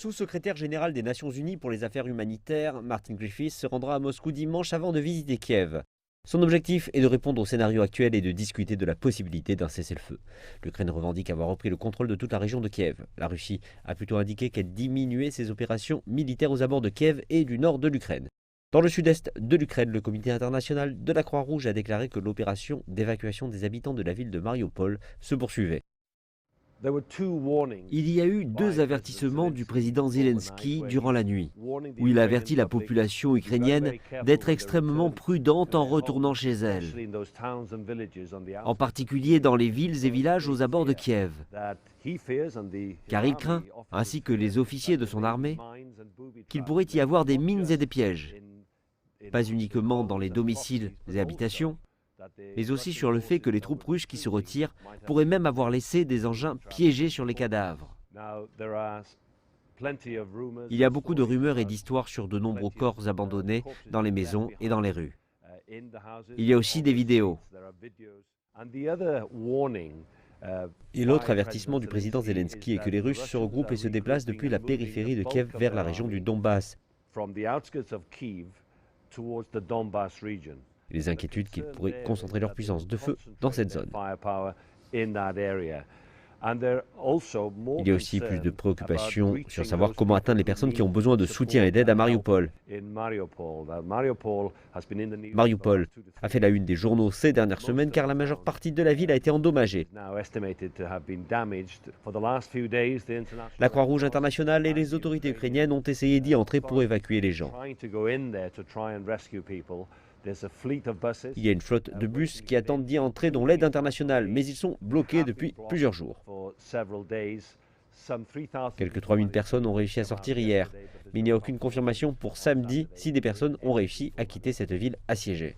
sous-secrétaire général des Nations Unies pour les affaires humanitaires, Martin Griffiths, se rendra à Moscou dimanche avant de visiter Kiev. Son objectif est de répondre au scénario actuel et de discuter de la possibilité d'un cessez-le-feu. L'Ukraine revendique avoir repris le contrôle de toute la région de Kiev. La Russie a plutôt indiqué qu'elle diminuait ses opérations militaires aux abords de Kiev et du nord de l'Ukraine. Dans le sud-est de l'Ukraine, le comité international de la Croix-Rouge a déclaré que l'opération d'évacuation des habitants de la ville de Mariupol se poursuivait. Il y a eu 2 avertissements du président Zelensky durant la nuit, où il a averti la population ukrainienne d'être extrêmement prudente en retournant chez elle, en particulier dans les villes et villages aux abords de Kiev, car il craint, ainsi que les officiers de son armée, qu'il pourrait y avoir des mines et des pièges, pas uniquement dans les domiciles et habitations, mais aussi sur le fait que les troupes russes qui se retirent pourraient même avoir laissé des engins piégés sur les cadavres. Il y a beaucoup de rumeurs et d'histoires sur de nombreux corps abandonnés dans les maisons et dans les rues. Il y a aussi des vidéos. Et l'autre avertissement du président Zelensky est que les Russes se regroupent et se déplacent depuis la périphérie de Kiev vers la région du Donbass. Les inquiétudes qu'ils pourraient concentrer leur puissance de feu dans cette zone. Il y a aussi plus de préoccupations sur savoir comment atteindre les personnes qui ont besoin de soutien et d'aide à Mariupol. Mariupol a fait la une des journaux ces dernières semaines car la majeure partie de la ville a été endommagée. La Croix-Rouge internationale et les autorités ukrainiennes ont essayé d'y entrer pour évacuer les gens. Il y a une flotte de bus qui attendent d'y entrer, dont l'aide internationale, mais ils sont bloqués depuis plusieurs jours. Quelques 3000 personnes ont réussi à sortir hier, mais il n'y a aucune confirmation pour samedi si des personnes ont réussi à quitter cette ville assiégée.